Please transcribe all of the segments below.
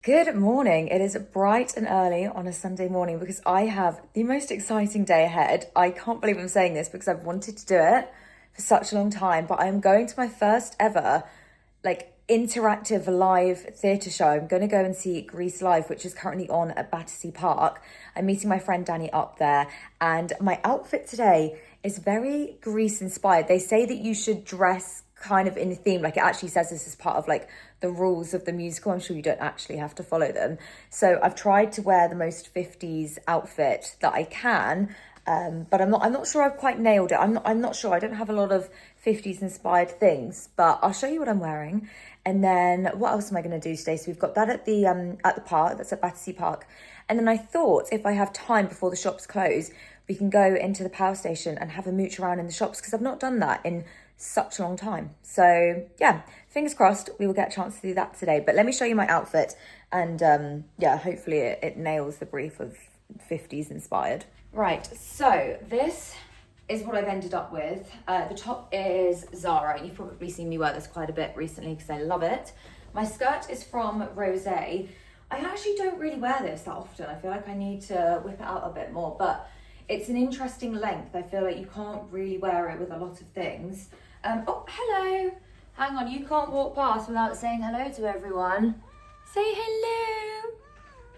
Good morning. It is bright and early on a Sunday morning because I have the most exciting day ahead. I can't believe I'm saying this because I've wanted to do it for such a long time, but I'm going to my first ever interactive live theatre show. I'm going to go and see Grease Live, which is currently on at Battersea Park. I'm meeting my friend Danny up there, and my outfit today is very Grease inspired. They say that you should dress kind of in a theme, like it actually says this is part of the rules of the musical. I'm sure you don't actually have to follow them. So I've tried to wear the most 50s outfit that I can, but I'm not sure I've quite nailed it. I'm not sure. I don't have a lot of 50s inspired things, but I'll show you what I'm wearing. And then what else am I going to do today? So we've got that at the park, that's at Battersea Park. And then I thought if I have time before the shops close, we can go into the power station and have a mooch around in the shops, because I've not done that in such a long time. So yeah, fingers crossed we will get a chance to do that today. But let me show you my outfit, and yeah, hopefully it nails the brief of 50s inspired. Right, so this is what I've ended up with. The top is Zara, and you've probably seen me wear this quite a bit recently because I love it. My skirt is from Rosé. I actually don't really wear this that often. I feel like I need to whip it out a bit more, but it's an interesting length. I feel like you can't really wear it with a lot of things. Oh, hello. Hang on, you can't walk past without saying hello to everyone. Say hello.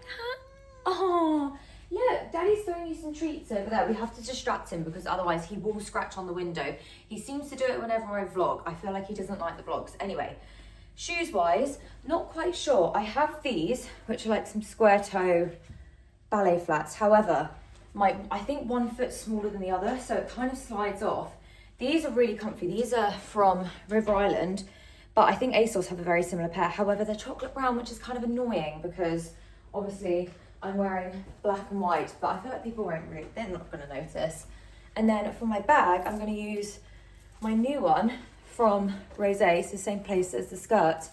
Huh? Oh, look, Daddy's throwing you some treats over there. We have to distract him because otherwise he will scratch on the window. He seems to do it whenever I vlog. I feel like he doesn't like the vlogs. Anyway, shoes-wise, not quite sure. I have these, which are like some square toe ballet flats. However, I think one foot's smaller than the other, so it kind of slides off. These are really comfy. These are from River Island, but I think ASOS have a very similar pair. However, they're chocolate brown, which is kind of annoying because obviously I'm wearing black and white, but I feel like people won't really, they're not going to notice. And then for my bag, I'm going to use my new one from Rosé. It's the same place as the skirt.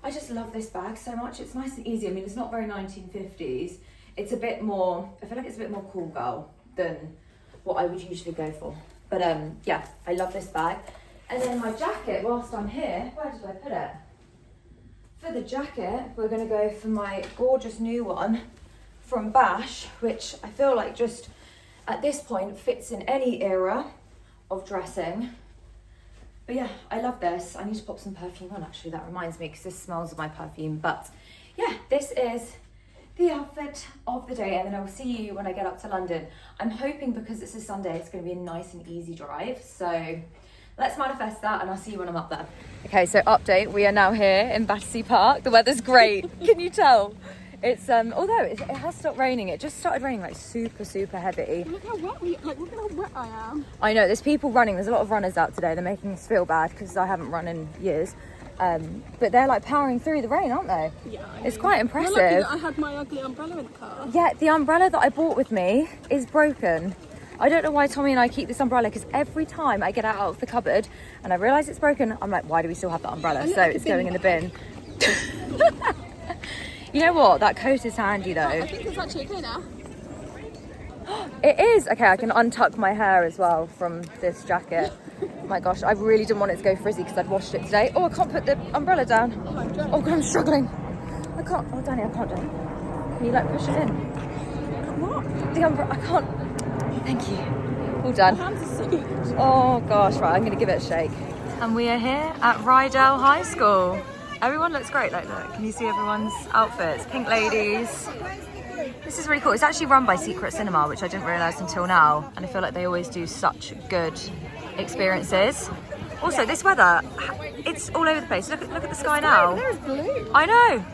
I just love this bag so much. It's nice and easy. I mean, it's not very 1950s. It's a bit more, I feel like it's a bit more cool girl than what I would usually go for. But yeah, I love this bag. And then my jacket, whilst I'm here, where did I put it? For the jacket, we're gonna go for my gorgeous new one from Bash, which I feel like just at this point fits in any era of dressing. But yeah, I love this. I need to pop some perfume on, actually. That reminds me, because this smells of my perfume. But yeah, this is the outfit of the day, and then I will see you when I get up to London. I'm hoping because it's a Sunday, it's going to be a nice and easy drive. So let's manifest that, and I'll see you when I'm up there. Okay, so update. We are now here in Battersea Park. The weather's great. Can you tell? It's although it has stopped raining. It just started raining like super heavy. Look how wet look how wet I am. I know, there's people running. There's a lot of runners out today. They're making us feel bad because I haven't run in years. But they're like powering through the rain, aren't they? Yeah. It's quite impressive. You're lucky that I had my ugly umbrella in the car. Yeah, the umbrella that I bought with me is broken. I don't know why Tommy and I keep this umbrella, because every time I get out of the cupboard and I realise it's broken, I'm like, why do we still have that umbrella? So it's going in the bin. You know what? That coat is handy though. I think it's actually okay now. It is. Okay, I can untuck my hair as well from this jacket. My gosh, I really didn't want it to go frizzy because I'd washed it today. Oh, I can't put the umbrella down. Oh God, I'm struggling. I can't. Oh, Danny, I can't do it. Can you like push it in? What? The umbrella, I can't. Thank you. All done. My hands are soaked. Oh gosh, right, I'm going to give it a shake. And we are here at Rydell High School. Everyone looks great. Like, look, can you see everyone's outfits? Pink ladies. This is really cool. It's actually run by Secret Cinema, which I didn't realise until now. And I feel like they always do such good experiences. Also, this weather, it's all over the place. Look at the sky now. There's blue. I know.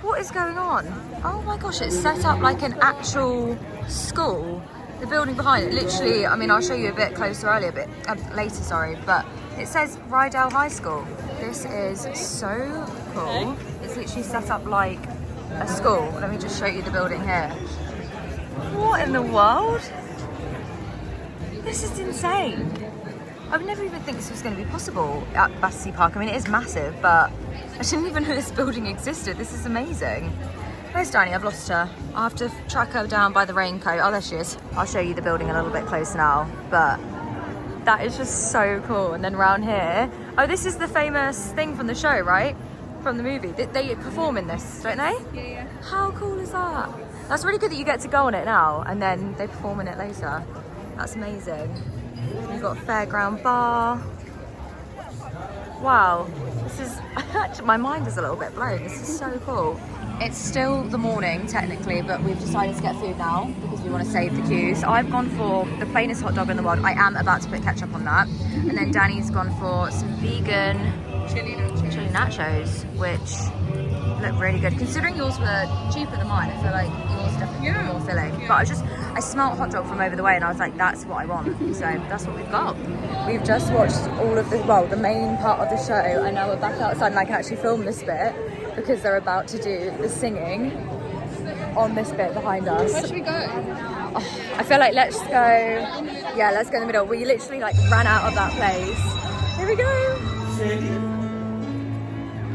What is going on? Oh my gosh, it's set up like an actual school. The building behind it, literally, I mean, I'll show you a bit closer later, sorry, but it says Rydell High School. This is so cool. It's literally set up like a school. Let me just show you the building here. What in the world? This is insane. I would never even think this was going to be possible at Battersea Park. I mean, it is massive, but I didn't even know this building existed. This is amazing. Where's Danny? I've lost her. I'll have to track her down by the raincoat. Oh, there she is. I'll show you the building a little bit closer now, but that is just so cool. And then round here, oh, this is the famous thing from the show, right? from the movie. They perform in this, don't they? Yeah. How cool is that? That's really good that you get to go on it now and then they perform in it later. That's amazing. You've got a fairground bar. Wow, this is, actually, my mind is a little bit blown. This is so cool. It's still the morning technically, but we've decided to get food now because we want to save the queue. So I've gone for the plainest hot dog in the world. I am about to put ketchup on that. And then Danny's gone for some vegan chili nachos, which look really good. Considering yours were cheaper than mine, I feel like yours definitely more filling. Yeah. But I smelled hot dog from over the way and I was like, that's what I want. So that's what we've got. We've just watched all of the main part of the show, and now we're back outside and I can actually film this bit because they're about to do the singing on this bit behind us. Where should we go? Oh, I feel like let's go in the middle. We literally like ran out of that place. Here we go.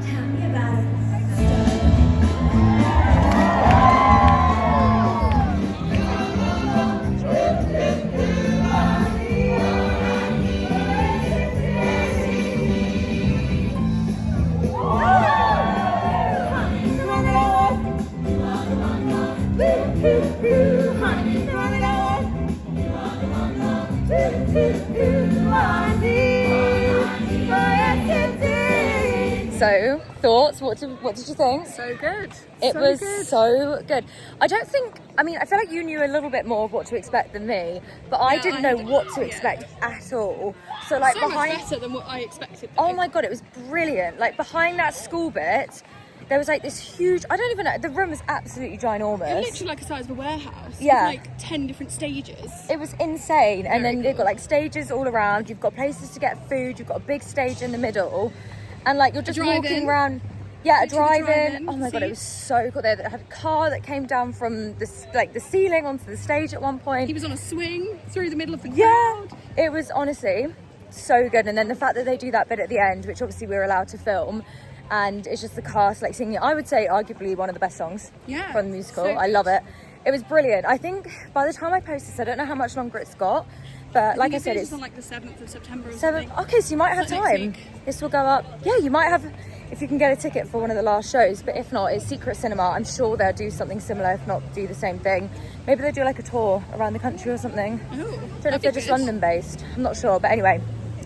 Tell me about it. So, thoughts? What did you think? So good. It was so good. I don't think, I feel like you knew a little bit more of what to expect than me, but I didn't know what to expect at all. So like So behind, much better than what I expected. oh my God, it was brilliant. Like behind that school bit, there was like this huge, I don't even know, the room was absolutely ginormous. It's literally like the size of a warehouse. Yeah. With like 10 different stages. It was insane. And Very then they've got cool. like stages all around. You've got places to get food. You've got a big stage in the middle. And like you're just walking drive-in. around. Yeah, a Literally drive-in. drive-in Oh my God, it was seats. so cool. They had a car that came down from the ceiling onto the stage at one point. He was on a swing through the middle of the Yeah, crowd. it was honestly so good. And then the fact that they do that bit at the end, which obviously we were allowed to film, and it's just the cast like singing, I would say arguably one of the best songs Yeah, from the musical. so I love good. it. It was brilliant. I think by the time I post this, I don't know how much longer it's got, but like I said, it's it's on like the 7th of September or 7. something. Okay, so you might have Like next time. week. This will go up. Yeah, you might have, if you can get a ticket for one of the last shows, but if not, it's Secret Cinema. I'm sure they'll do something similar, if not do the same thing. Maybe they do like a tour around the country or something. Oh, I don't know if that'd they're be just good. London based. I'm not sure, but anyway,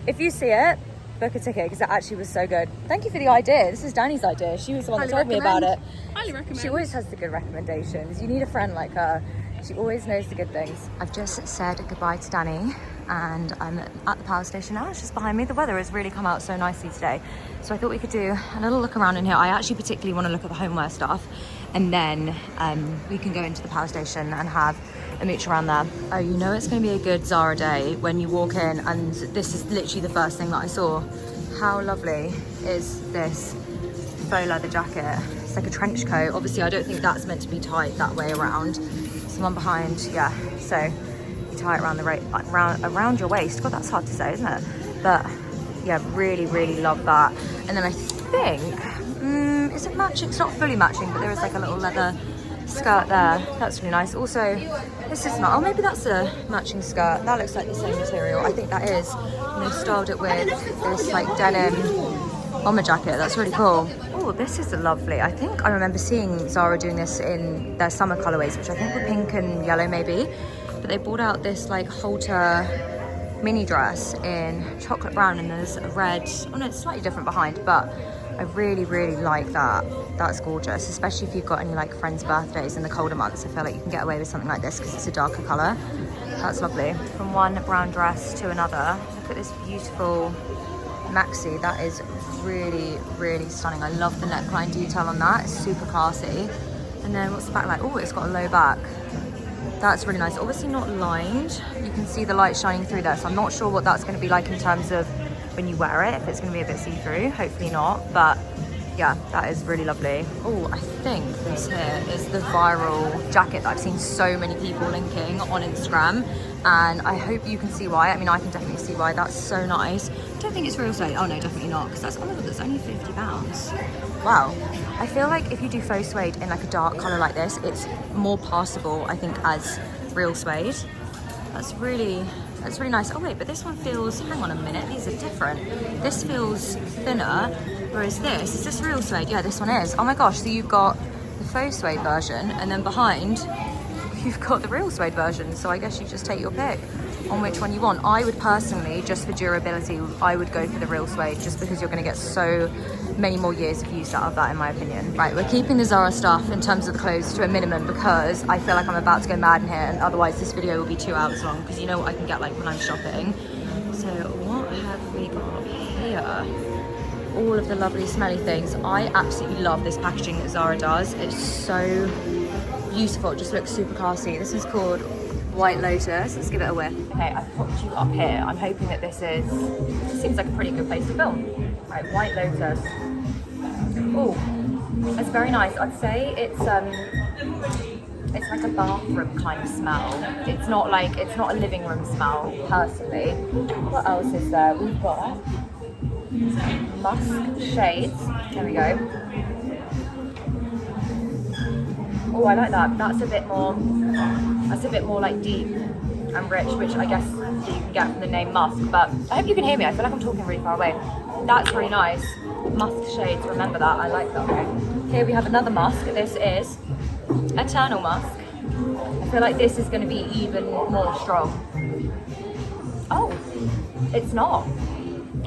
if you see it, book a ticket because that actually was so good. Thank you for the idea. This is Danny's idea. She was the one that told Highly me about it. recommend. Highly recommend. She always has the good recommendations. You need a friend like her. She always knows the good things. I've just said goodbye to Danny and I'm at the power station now. It's just behind me. The weather has really come out so nicely today. So I thought we could do a little look around in here. I actually particularly want to look at the homeware stuff and then we can go into the power station and have a mooch around there. Oh, you know it's going to be a good Zara day when you walk in and this is literally the first thing that I saw. How lovely is this faux leather jacket? It's like a trench coat. Obviously, I don't think that's meant to be tied that way around. There's one behind, yeah. So you tie it around your waist. God, that's hard to say, isn't it? But yeah, really, really love that. And then I think, is it matching? It's not fully matching, but there is like a little leather skirt there. That's really nice. Also, this is not, oh, maybe that's a matching skirt. That looks like the same material. I think that is. And they've styled it with this like denim bomber jacket. That's really cool. Oh, this is lovely. I think I remember seeing Zara doing this in their summer colorways, which I think were pink and yellow maybe. But they brought out this like halter mini dress in chocolate brown and there's a red, oh no, it's slightly different behind, but I really, really like that. That's gorgeous, especially if you've got any like friends' birthdays in the colder months. I feel like you can get away with something like this because it's a darker color. That's lovely. From one brown dress to another, look at this beautiful maxi. That is really, really stunning. I love the neckline detail on that. It's super classy. And then what's the back like? Oh, it's got a low back. That's really nice. Obviously not lined. You can see the light shining through there. So I'm not sure what that's going to be like in terms of when you wear it, if it's going to be a bit see-through. Hopefully not. But yeah, that is really lovely. Oh, I think this here is the viral jacket that I've seen so many people linking on Instagram. And I hope you can see why. I mean, I can definitely see why. That's so nice. I don't think it's real suede. Oh no, definitely not. Because that's, oh my God, that's only £50. Wow. I feel like if you do faux suede in like a dark colour like this, it's more passable, I think, as real suede. That's really nice. Oh wait, but this one feels, hang on a minute, these are different. This feels thinner Whereas this, is this real suede? Yeah, this one is. Oh my gosh, so you've got the faux suede version, and then behind, you've got the real suede version. So I guess you just take your pick on which one you want. I would personally, just for durability, I would go for the real suede, just because you're gonna get so many more years of use out of that, in my opinion. Right, we're keeping the Zara stuff in terms of the clothes to a minimum because I feel like I'm about to go mad in here, and otherwise this video will be 2 hours long, because you know what I can get like when I'm shopping. So what have we got here? All of the lovely smelly things. I absolutely love this packaging that Zara does. It's so beautiful, it just looks super classy. This is called White Lotus. Let's give it a whiff. Okay, I've popped you up here. I'm hoping that this seems like a pretty good place to film. Right, White Lotus. Oh, it's very nice. I'd say it's like a bathroom kind of smell. It's not a living room smell, personally. What else is there? We've got musk shades. There we go. Oh, I like that. That's a bit more like deep and rich, which I guess you can get from the name musk. But I hope you can hear me. I feel like I'm talking really far away. That's really nice. Musk shades, remember that. I like that. Okay. Here we have another musk. This is Eternal Musk. I feel like this is going to be even more strong. Oh, it's not.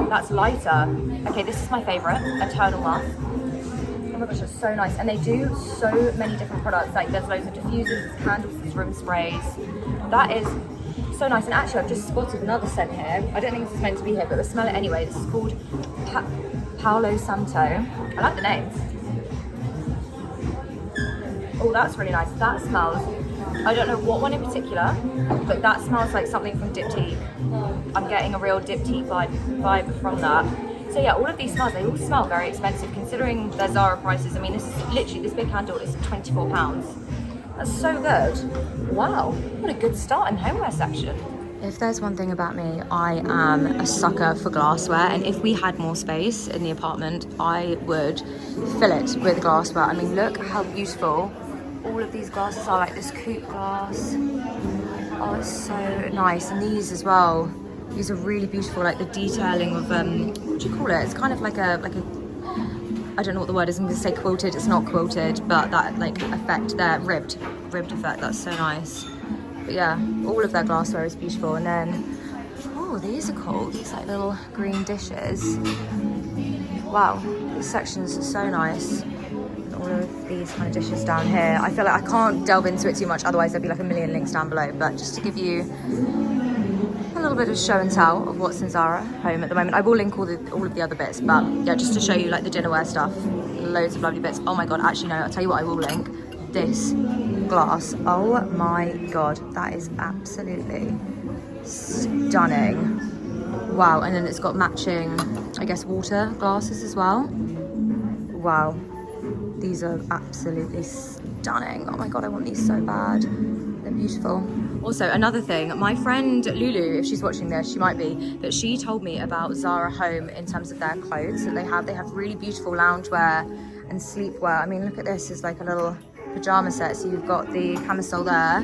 That's lighter. Okay, this is my favourite, Eternal Musk. Oh my gosh, it's so nice. And they do so many different products. Like there's loads of diffusers, there's candles, there's room sprays. That is so nice. And actually I've just spotted another scent here. I don't think this is meant to be here, but we'll smell it anyway. This is called Paolo Santo. I like the names. Oh, that's really nice. That smells, I don't know what one in particular, but that smells like something from Diptyque. I'm getting a real Diptyque vibe from that. So yeah, all of these smells, they all smell very expensive considering their Zara prices. I mean, this is literally, this big candle is £24. That's so good. Wow, what a good start in homeware section. If there's one thing about me, I am a sucker for glassware, and if we had more space in the apartment, I would fill it with glassware. I mean, look how beautiful all of these glasses are, like this coupe glass. Oh, it's so nice. And these as well. These are really beautiful, like the detailing of, what do you call it? It's kind of like a, I don't know what the word is, I'm gonna say quilted, it's not quilted, but that like effect there, ribbed effect, that's so nice. But yeah, all of their glassware is beautiful. And then, oh, these are cool, these like little green dishes. Wow, this section's so nice. And all of these kind of dishes down here. I feel like I can't delve into it too much, otherwise there'll be like a million links down below, but just to give you a little bit of show and tell of what's in Zara Home at the moment. I will link all of the other bits, but yeah, just to show you like the dinnerware stuff, loads of lovely bits. Oh my god, actually no, I'll tell you what I will link. This glass, oh my god, that is absolutely stunning. Wow, and then it's got matching, I guess, water glasses as well. Wow, these are absolutely stunning. Oh my god, I want these so bad. They're beautiful. Also, another thing, my friend Lulu, if she's watching this, she might be, that she told me about Zara Home in terms of their clothes that they have. They have really beautiful loungewear and sleepwear. I mean, look at this, it's like a little pajama set. So you've got the camisole there,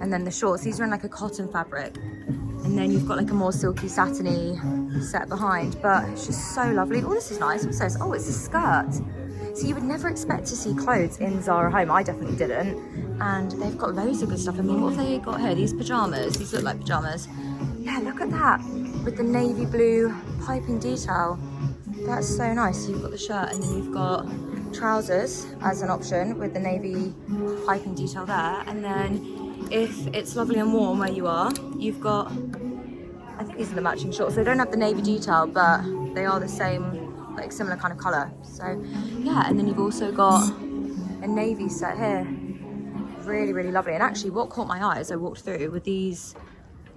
and then the shorts. These are in like a cotton fabric. And then you've got like a more silky, satiny set behind, but it's just so lovely. Oh, this is nice. What's this? Oh, it's a skirt. So you would never expect to see clothes in Zara Home. I definitely didn't. And they've got loads of good stuff. I mean, what have they got here? These pajamas. These look like pajamas. Yeah, look at that. With the navy blue piping detail. That's so nice. You've got the shirt, and then you've got trousers as an option with the navy piping detail there. And then if it's lovely and warm where you are, you've got, I think these are the matching shorts. They don't have the navy detail, but they are the same, like similar kind of colour. So yeah, and then you've also got a navy set here. Really, really lovely. And actually what caught my eye as I walked through with these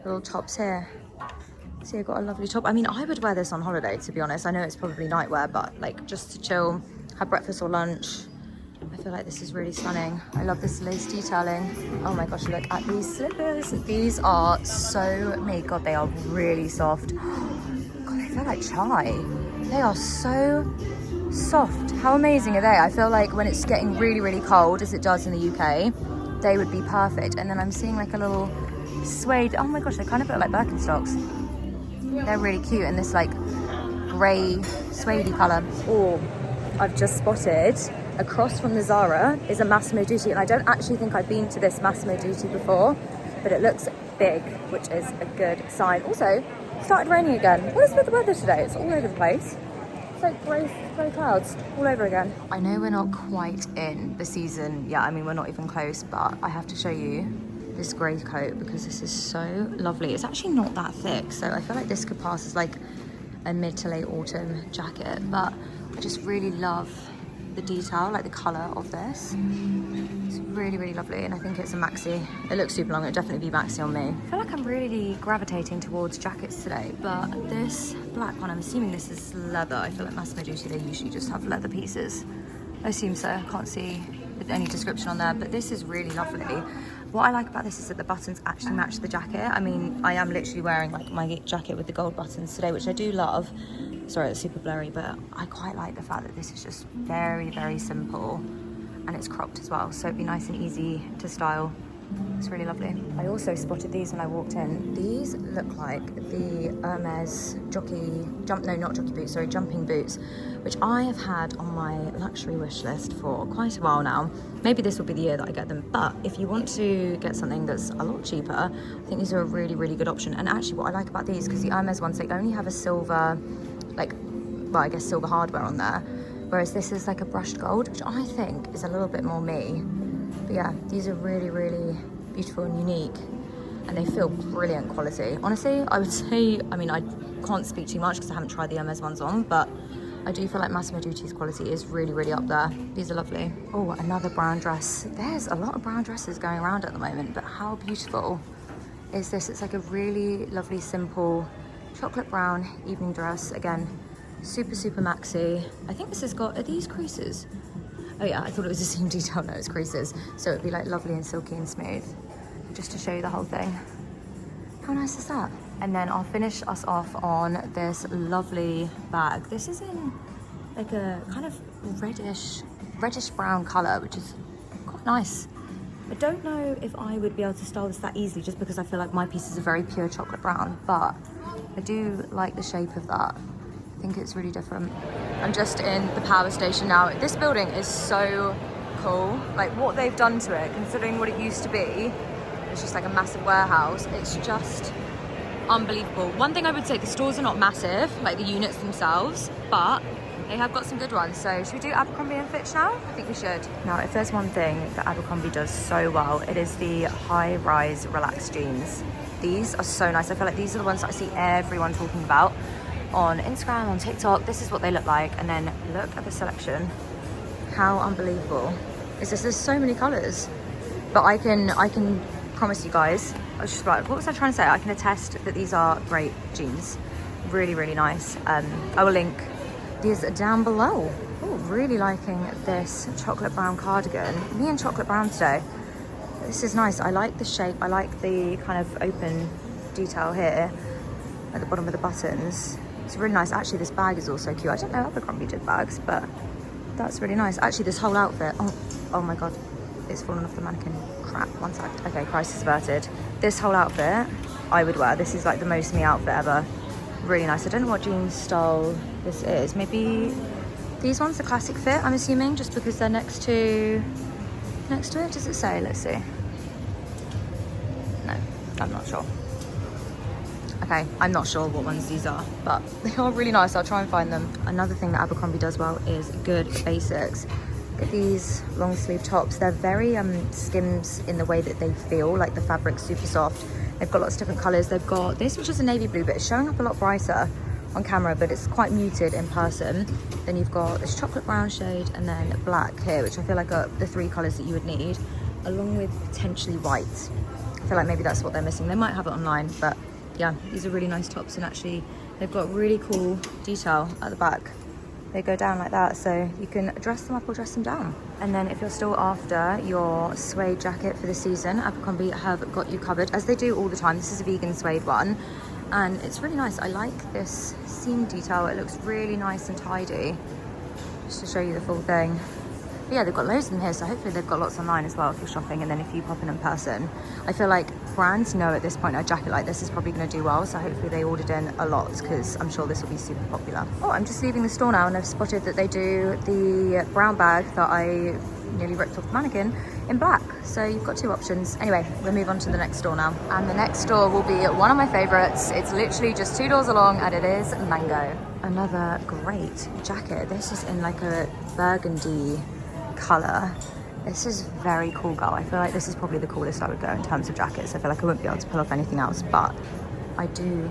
little tops here. See, I've got a lovely top. I mean, I would wear this on holiday, to be honest. I know it's probably nightwear, but like just to chill, have breakfast or lunch. I feel like this is really stunning. I love this lace detailing. Oh my gosh, look at these slippers. These are so me. God, they are really soft. God, they feel like chai. They are so soft. How amazing are they? I feel like when it's getting really, really cold, as it does in the UK, they would be perfect. And then I'm seeing like a little suede. Oh my gosh, they kind of look like Birkenstocks. They're really cute in this like grey suede colour. Oh, I've just spotted across from the Zara is a Massimo Dutti, and I don't actually think I've been to this Massimo Dutti before, but it looks big, which is a good sign. Also, it started raining again. What is with the weather today? It's all over the place. It's like grey clouds all over again. I know we're not quite in the season yet. I mean, we're not even close, but I have to show you this grey coat because this is so lovely. It's actually not that thick, so I feel like this could pass as like a mid to late autumn jacket, but I just really love the detail, like the colour of this. It's really, really lovely, and I think it's a maxi. It looks super long, it'd definitely be maxi on me. I feel like I'm really gravitating towards jackets today, but this black one, I'm assuming this is leather. I feel like Massimo Dutti, they usually just have leather pieces. I assume so, I can't see any description on there, but this is really lovely. What I like about this is that the buttons actually match the jacket. I mean, I am literally wearing like my jacket with the gold buttons today, which I do love. Sorry, it's super blurry, but I quite like the fact that this is just very, very simple, and it's cropped as well, so it'd be nice and easy to style. It's really lovely. I also spotted these when I walked in. These look like the Hermes jumping boots, which I have had on my luxury wish list for quite a while now. Maybe this will be the year that I get them, but if you want to get something that's a lot cheaper, I think these are a really, really good option. And actually what I like about these, because the Hermes ones, they only have a silver, I guess silver hardware on there, whereas this is like a brushed gold, which I think is a little bit more me. But yeah, these are really, really beautiful and unique, and they feel brilliant quality. Honestly, I would say, I mean, I can't speak too much because I haven't tried the Hermes ones on, but I do feel like Massimo Dutti's quality is really, really up there. These are lovely. Oh, another brown dress. There's a lot of brown dresses going around at the moment, but how beautiful is this? It's like a really lovely, simple chocolate brown evening dress. Again, super, super maxi. I think this has got, are these creases? Oh yeah, I thought it was the seam detail. No, it's creases. So it'd be like lovely and silky and smooth. Just to show you the whole thing. How nice is that? And then I'll finish us off on this lovely bag. This is in like a kind of reddish brown color, which is quite nice. I don't know if I would be able to style this that easily, just because I feel like my pieces are very pure chocolate brown, but I do like the shape of that. I think it's really different. I'm just in the power station now. This building is so cool. Like what they've done to it, considering what it used to be, it's just like a massive warehouse. It's just unbelievable. One thing I would say, the stores are not massive, like the units themselves, but they have got some good ones. So should we do Abercrombie and Fitch now? I think we should. Now, if there's one thing that Abercrombie does so well, it is the high-rise relaxed jeans. These are so nice. I feel like these are the ones that I see everyone talking about on Instagram, on TikTok. This is what they look like. And then look at the selection. How unbelievable is this? There's so many colors, but I can promise you guys, I was just like, what was I trying to say? I can attest that these are great jeans. Really, really nice. I will link these down below. Oh, really liking this chocolate brown cardigan. Me and chocolate brown today. This is nice. I like the shape. I like the kind of open detail here at the bottom of the buttons. It's really nice. Actually, this bag is also cute. I don't know Abercrombie did bags, but that's really nice. Actually, this whole outfit, oh my God, it's fallen off the mannequin. Crap, one sec. Okay, crisis averted. This whole outfit, I would wear. This is like the most me outfit ever. Really nice. I don't know what jeans style this is. Maybe these ones, the classic fit, I'm assuming, just because they're next to it. Does it say? Let's see. No, I'm not sure. Okay, I'm not sure what ones these are, but they are really nice. I'll try and find them. Another thing that Abercrombie does well is good basics. Get these long sleeve tops. They're very skims in the way that they feel, like the fabric's super soft. They've got lots of different colors. They've got this, which is a navy blue, but it's showing up a lot brighter on camera, but it's quite muted in person. Then you've got this chocolate brown shade and then black here, which I feel like are the three colors that you would need, along with potentially white. I feel like maybe that's what they're missing. They might have it online, but yeah, these are really nice tops, and actually they've got really cool detail at the back. They go down like that, so you can dress them up or dress them down. And then if you're still after your suede jacket for the season, Abercrombie have got you covered, as they do all the time. This is a vegan suede one, and it's really nice. I like this seam detail. It looks really nice and tidy. Just to show you the full thing. But yeah, they've got loads of them here, so hopefully they've got lots online as well if you're shopping, and then if you pop in person. I feel like brands know at this point a jacket like this is probably going to do well, so hopefully they ordered in a lot because I'm sure this will be super popular. Oh, I'm just leaving the store now and I've spotted that they do the brown bag that I nearly ripped off the mannequin in black, so you've got two options. Anyway, we'll move on to the next store now, and the next store will be one of my favorites. It's literally just 2 doors along and it is Mango. Another great jacket. This is in like a burgundy color. This is very cool, girl. I feel like this is probably the coolest I would go in terms of jackets. I feel like I wouldn't be able to pull off anything else, but I do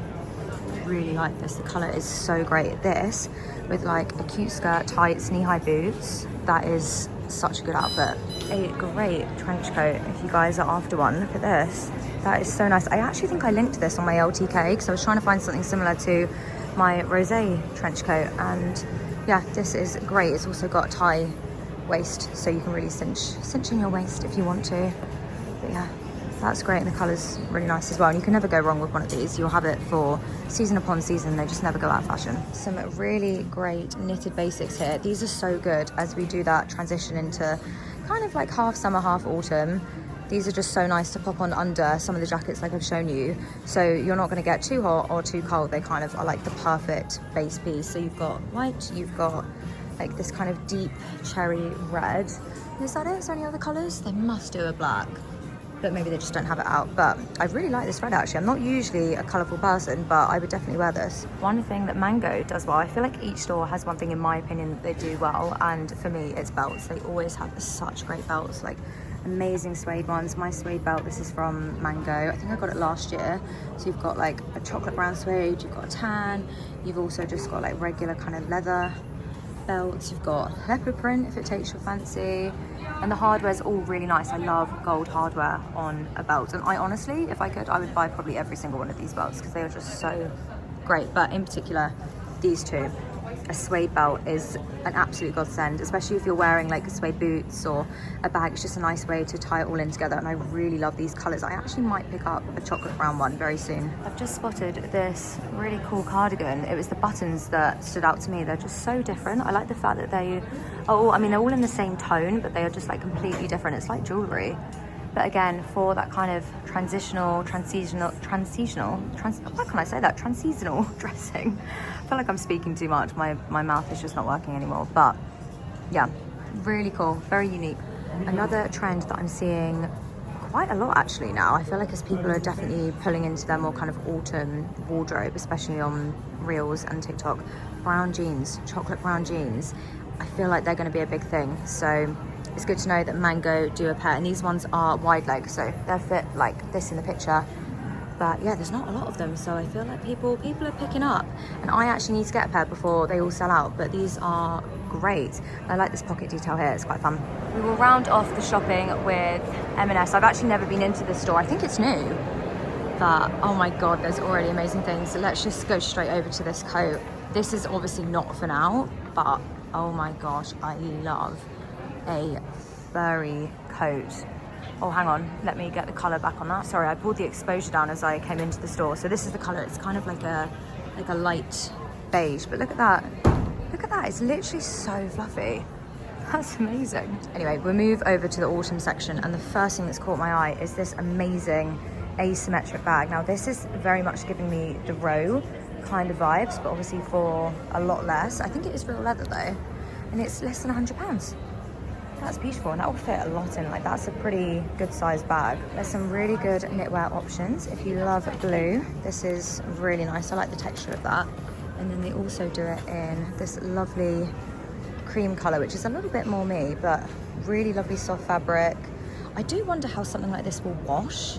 really like this. The color is so great. This with like a cute skirt, tights, knee-high boots, that is such a good outfit. A great trench coat if you guys are after one. Look at this. That is so nice. I actually think I linked this on my LTK because I was trying to find something similar to my rosé trench coat, and yeah, this is great. It's also got a tie waist, so you can really cinch in your waist if you want to. But yeah, that's great, and the colour's really nice as well, and you can never go wrong with one of these. You'll have it for season upon season. They just never go out of fashion. Some really great knitted basics here. These are so good as we do that transition into kind of like half summer, half autumn. These are just so nice to pop on under some of the jackets like I've shown you, so you're not going to get too hot or too cold. They kind of are like the perfect base piece. So you've got white, you've got like this kind of deep cherry red. Is that it? Is there any other colours? They must do a black, but maybe they just don't have it out. But I really like this red actually. I'm not usually a colourful person, but I would definitely wear this. One thing that Mango does well, I feel like each store has one thing in my opinion that they do well, and for me it's belts. They always have such great belts, like amazing suede ones. My suede belt, this is from Mango. I think I got it last year. So you've got like a chocolate brown suede, you've got a tan, you've also just got like regular kind of leather belts, you've got leopard print if it takes your fancy, and the hardware's all really nice. I love gold hardware on a belt, and I honestly, if I could, I would buy probably every single one of these belts because they are just so great. But in particular, these two. A suede belt is an absolute godsend, especially if you're wearing like suede boots or a bag. It's just a nice way to tie it all in together, and I really love these colours. I actually might pick up a chocolate brown one very soon. I've just spotted this really cool cardigan. It was the buttons that stood out to me. They're just so different. I like the fact that they are, I mean, they're all in the same tone, but they are just like completely different. It's like jewellery. But again, for that kind of transitional dressing. I feel like I'm speaking too much. My mouth is just not working anymore. But yeah, really cool, very unique. Another trend that I'm seeing quite a lot actually now, I feel like as people are definitely pulling into their more kind of autumn wardrobe, especially on Reels and TikTok, brown jeans, chocolate brown jeans. I feel like they're going to be a big thing. So it's good to know that Mango do a pair, and these ones are wide leg, so they'll fit like this in the picture. But yeah, there's not a lot of them, so I feel like people are picking up, and I actually need to get a pair before they all sell out. But these are great. I like this pocket detail here, it's quite fun. We will round off the shopping with M&S. I've actually never been into this store. I think it's new, but oh my god, there's already amazing things. So let's just go straight over to this coat. This is obviously not for now, but oh my gosh, I love a furry coat. Oh, hang on, let me get the colour back on that. Sorry, I pulled the exposure down as I came into the store. So this is the colour. It's kind of like a light beige, but look at that. Look at that, it's literally so fluffy. That's amazing. Anyway, we'll move over to the autumn section, and the first thing that's caught my eye is this amazing asymmetric bag. Now this is very much giving me the Row kind of vibes, but obviously for a lot less. I think it is real leather though, and it's less than £100. That's beautiful, and that will fit a lot in. Like, that's a pretty good sized bag. There's some really good knitwear options. If you love blue, this is really nice. I like the texture of that. And then they also do it in this lovely cream color, which is a little bit more me, but really lovely soft fabric. I do wonder how something like this will wash.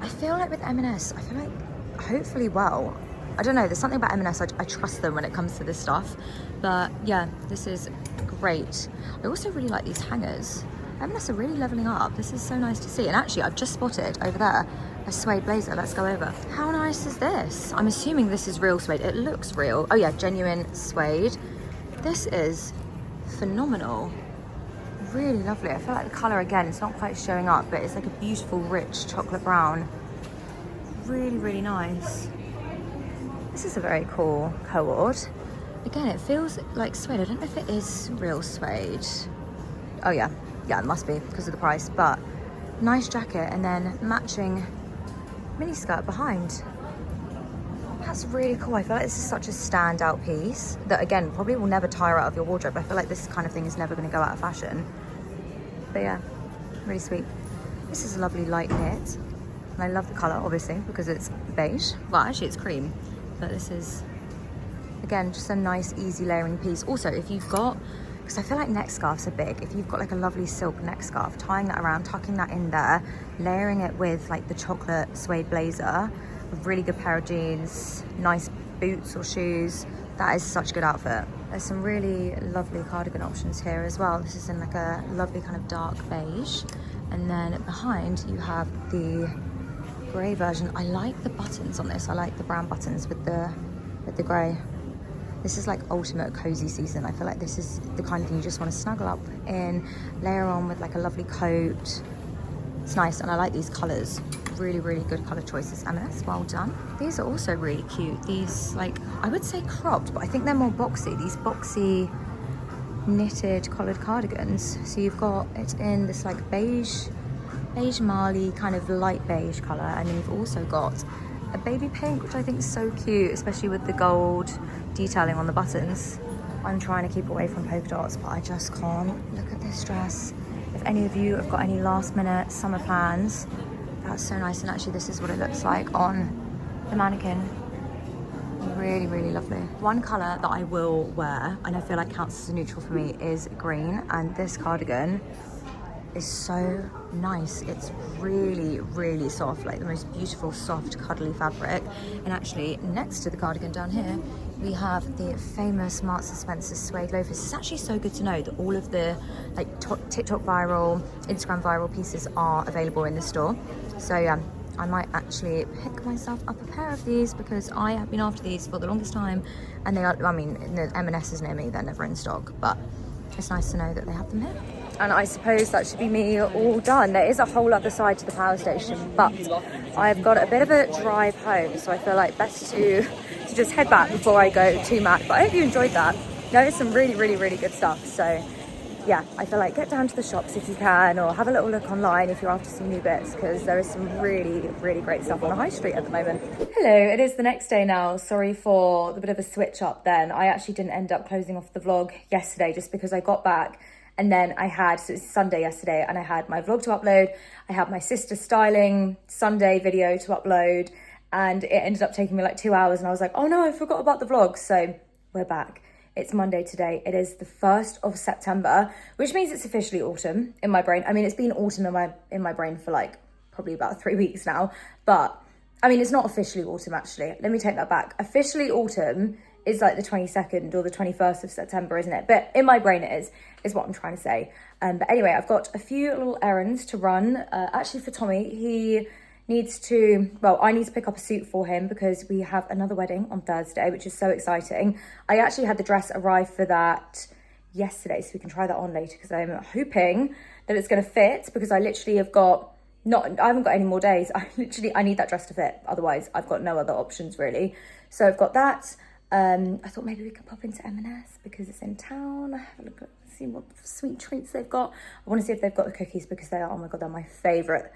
I feel like with M&S, I feel like hopefully well. I don't know, there's something about M&S, I trust them when it comes to this stuff. But yeah, this is great. I also really like these hangers. M&S are really leveling up. This is so nice to see. And actually, I've just spotted over there a suede blazer. Let's go over. How nice is this? I'm assuming this is real suede. It looks real. Oh yeah, genuine suede. This is phenomenal. Really lovely. I feel like the colour, again, it's not quite showing up, but it's like a beautiful, rich chocolate brown. Really, really nice. This is a very cool cord. Again, it feels like suede. I don't know if it is real suede. Oh yeah, it must be because of the price, but nice jacket and then matching mini skirt behind. That's really cool. I feel like this is such a standout piece that, again, probably will never tire out of your wardrobe. I feel like this kind of thing is never going to go out of fashion. But yeah, really sweet. This is a lovely light knit. And I love the colour, obviously, because it's beige. Well, actually, it's cream. But this is, again, just a nice, easy layering piece. Also, if you've got, because I feel like neck scarves are big. If you've got like a lovely silk neck scarf, tying that around, tucking that in there, layering it with like the chocolate suede blazer, a really good pair of jeans, nice boots or shoes, that is such a good outfit. There's some really lovely cardigan options here as well. This is in like a lovely kind of dark beige. And then behind you have the grey version. I like the buttons on this. I like the brown buttons with the grey. This is like ultimate cozy season. I feel like this is the kind of thing you just want to snuggle up in, layer on with like a lovely coat. It's nice, and I like these colours. Really, really good colour choices. M&S, well done. These are also really cute. These, like, I would say cropped, but I think they're more boxy. These boxy knitted collared cardigans. So you've got it in this like beige marley kind of light beige colour, and then you've also got a baby pink, which I think is so cute, especially with the gold detailing on the buttons. I'm trying to keep away from polka dots, but I just can't. Look at this dress. If any of you have got any last minute summer plans, that's so nice. And actually this is what it looks like on the mannequin. Really, really lovely. One colour that I will wear, and I feel like counts as a neutral for me, is green, and this cardigan is so nice. It's really, really soft, like the most beautiful, soft, cuddly fabric. And actually, next to the cardigan down here, we have the famous Marks and Spencer suede loafers. It's actually so good to know that all of the like TikTok viral, Instagram viral pieces are available in the store. So yeah, I might actually pick myself up a pair of these because I have been after these for the longest time, and they are, I mean, the M&S is near me, they're never in stock, but it's nice to know that they have them here. And I suppose that should be me all done. There is a whole other side to the power station, but I've got a bit of a drive home, so I feel like best to just head back before I go too mad. But I hope you enjoyed that. Noticed some really, really, really good stuff. So yeah, I feel like get down to the shops if you can, or have a little look online if you're after some new bits, because there is some really, really great stuff on the high street at the moment. Hello, it is the next day now. Sorry for the bit of a switch up then. I actually didn't end up closing off the vlog yesterday just because I got back and then I had, so it's Sunday yesterday, and I had my vlog to upload. I had my sister styling Sunday video to upload, and it ended up taking me like 2 hours, and I was like, oh no, I forgot about the vlog. So we're back. It's Monday today. It is the 1st of September, which means it's officially autumn in my brain. I mean, it's been autumn in my brain for like probably about 3 weeks now, but I mean, it's not officially autumn actually. Let me take that back. Officially autumn is like the 22nd or the 21st of September, isn't it? But in my brain it is what I'm trying to say. But anyway, I've got a few little errands to run. Actually for Tommy, he needs to, well, I need to pick up a suit for him because we have another wedding on Thursday, which is so exciting. I actually had the dress arrive for that yesterday, so we can try that on later because I'm hoping that it's going to fit, because I literally have got, I haven't got any more days. I need that dress to fit. Otherwise, I've got no other options really. So I've got that. I thought maybe we could pop into M&S because it's in town. Have a look at, see what sweet treats they've got. I want to see if they've got the cookies because they are, oh my God, they're my favourite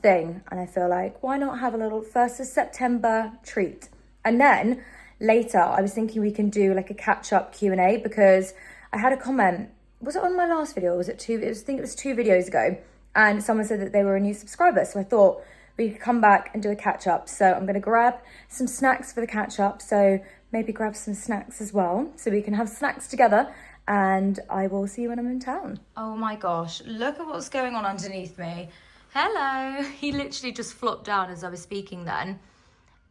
thing. And I feel like, why not have a little 1st of September treat? And then later, I was thinking we can do like a catch-up Q&A because I had a comment. Was it on my last video? Or was it two? I think it was 2 videos ago. And someone said that they were a new subscriber. So I thought we could come back and do a catch-up. So I'm going to grab some snacks for the catch-up. So maybe grab some snacks as well, so we can have snacks together, and I will see you when I'm in town. Oh my gosh, look at what's going on underneath me. Hello. He literally just flopped down as I was speaking then.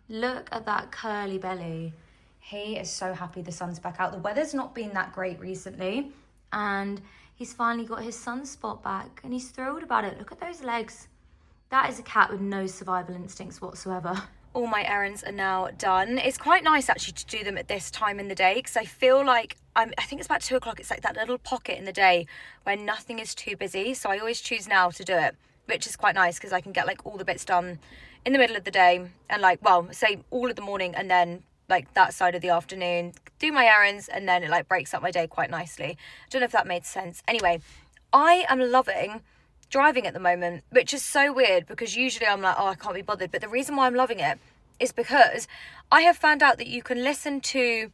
Look at that curly belly. He is so happy the sun's back out. The weather's not been that great recently, and he's finally got his sunspot back, and he's thrilled about it. Look at those legs. That is a cat with no survival instincts whatsoever. All my errands are now done. It's quite nice actually to do them at this time in the day, because I feel like I think it's about 2 o'clock. It's like that little pocket in the day where nothing is too busy. So I always choose now to do it, which is quite nice because I can get like all the bits done in the middle of the day, and like, well, say all of the morning and then like that side of the afternoon, do my errands, and then it like breaks up my day quite nicely. I don't know if that made sense. Anyway, I am loving driving at the moment, which is so weird because usually I'm like, oh, I can't be bothered. But the reason why I'm loving it is because I have found out that you can listen to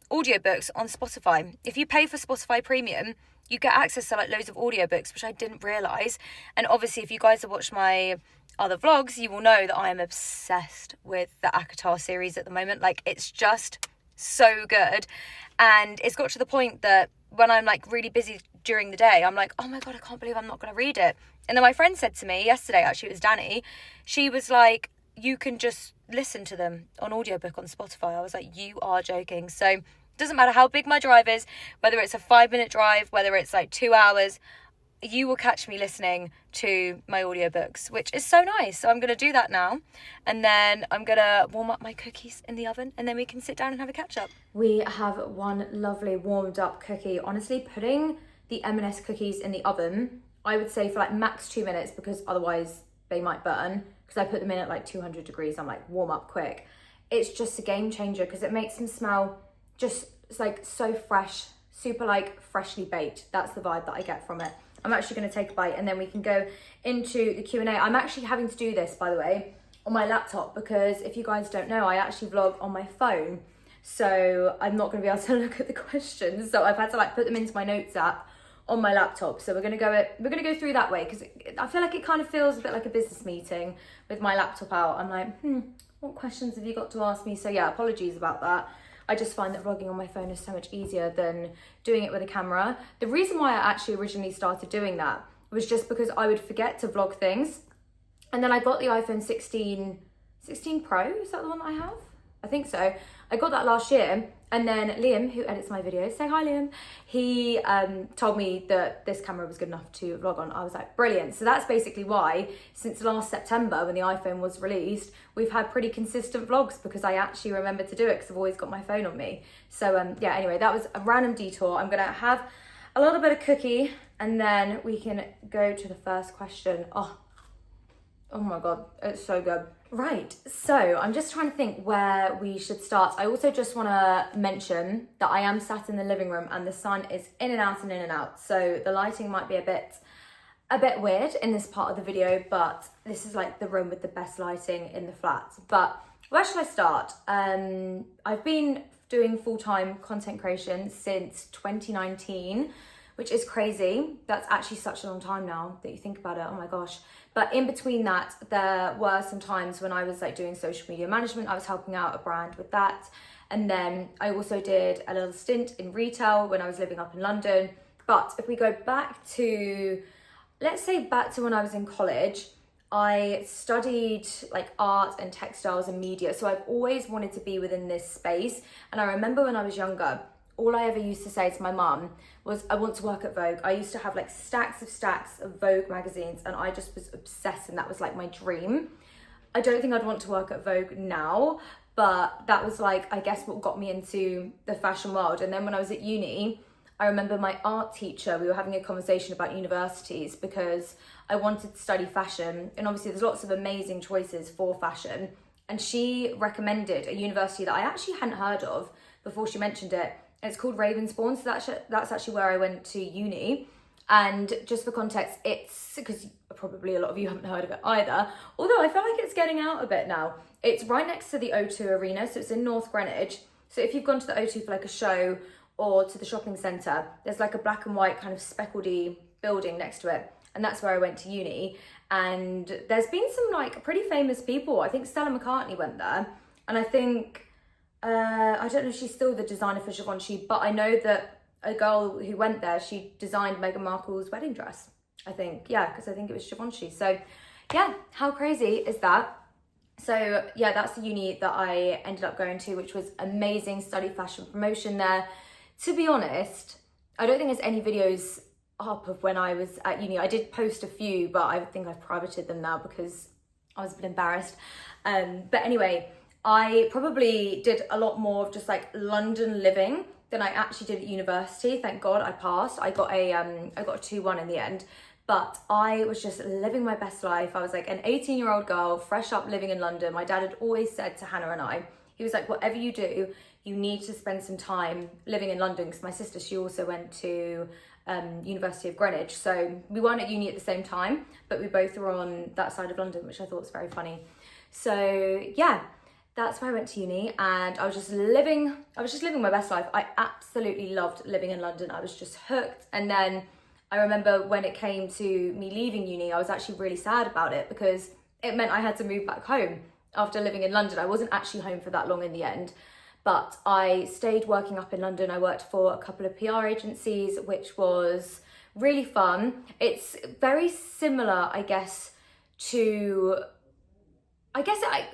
audiobooks on Spotify. If you pay for Spotify Premium, you get access to like loads of audiobooks, which I didn't realise. And obviously, if you guys have watched my other vlogs, you will know that I am obsessed with the ACOTAR series at the moment. Like, it's just so good. And it's got to the point that when I'm like really busy during the day, I'm like, oh my God, I can't believe I'm not going to read it. And then my friend said to me yesterday, actually, it was Danny, she was like, you can just listen to them on audiobook on Spotify. I was like, you are joking. So it doesn't matter how big my drive is, whether it's a 5-minute drive, whether it's like 2 hours, you will catch me listening to my audiobooks, which is so nice. So I'm going to do that now. And then I'm going to warm up my cookies in the oven and then we can sit down and have a catch up. We have one lovely warmed up cookie. Honestly, putting the M&S cookies in the oven, I would say for like max 2 minutes, because otherwise they might burn, because I put them in at like 200 degrees. I'm like, warm up quick. It's just a game changer because it makes them smell just, it's like so fresh, super like freshly baked. That's the vibe that I get from it. I'm actually going to take a bite and then we can go into the Q&A. I'm actually having to do this, by the way, on my laptop because if you guys don't know, I actually vlog on my phone. So I'm not going to be able to look at the questions. So I've had to like put them into my notes app on my laptop. So we're going to go through that way because I feel like it kind of feels a bit like a business meeting with my laptop out. I'm like, what questions have you got to ask me? So yeah, apologies about that. I just find that vlogging on my phone is so much easier than doing it with a camera. The reason why I actually originally started doing that was just because I would forget to vlog things. And then I got the iPhone 16 Pro, is that the one that I have? I think so. I got that last year. And then Liam, who edits my videos, say hi Liam, he told me that this camera was good enough to vlog on. I was like, brilliant. So that's basically why, since last September when the iPhone was released, we've had pretty consistent vlogs because I actually remember to do it because I've always got my phone on me. So yeah, anyway, that was a random detour. I'm gonna have a little bit of cookie and then we can go to the first question. Oh my God, it's so good. Right, so I'm just trying to think where we should start. I also just want to mention that I am sat in the living room and the sun is in and out and in and out. So the lighting might be a bit weird in this part of the video, but this is like the room with the best lighting in the flat. But where should I start? I've been doing full-time content creation since 2019, which is crazy. That's actually such a long time now that you think about it. Oh my gosh. But in between that, there were some times when I was like doing social media management. I was helping out a brand with that. And then I also did a little stint in retail when I was living up in London. But if we go back to, let's say back to when I was in college, I studied like art and textiles and media. So I've always wanted to be within this space. And I remember when I was younger, all I ever used to say to my mum was, I want to work at Vogue. I used to have like stacks of Vogue magazines and I just was obsessed and that was like my dream. I don't think I'd want to work at Vogue now, but that was like, I guess what got me into the fashion world. And then when I was at uni, I remember my art teacher, we were having a conversation about universities because I wanted to study fashion. And obviously there's lots of amazing choices for fashion. And she recommended a university that I actually hadn't heard of before she mentioned it. And it's called Ravensbourne, so that's actually where I went to uni. And just for context, it's, because probably a lot of you haven't heard of it either, although I feel like it's getting out a bit now. It's right next to the O2 Arena, so it's in North Greenwich. So if you've gone to the O2 for like a show or to the shopping centre, there's like a black and white kind of speckledy building next to it. And that's where I went to uni. And there's been some like pretty famous people. I think Stella McCartney went there. And I think, I don't know if she's still the designer for Givenchy, but I know that a girl who went there, she designed Meghan Markle's wedding dress, I think. Yeah, because I think it was Givenchy. So yeah, how crazy is that? So yeah, that's the uni that I ended up going to, which was amazing. Studied fashion promotion there. To be honest, I don't think there's any videos up of when I was at uni. I did post a few, but I think I've privated them now because I was a bit embarrassed. But anyway, I probably did a lot more of just like London living than I actually did at university. Thank God I passed. I got a 2-1 in the end, but I was just living my best life. I was like an 18-year-old girl, fresh up living in London. My dad had always said to Hannah and I, he was like, whatever you do, you need to spend some time living in London. Because my sister, she also went to University of Greenwich. So we weren't at uni at the same time, but we both were on that side of London, which I thought was very funny. So yeah, that's where I went to uni, and I was just living my best life. I absolutely loved living in London. I was just hooked. And then I remember when it came to me leaving uni, I was actually really sad about it because it meant I had to move back home after living in London. I wasn't actually home for that long in the end, but I stayed working up in London. I worked for a couple of PR agencies, which was really fun. It's very similar, I guess,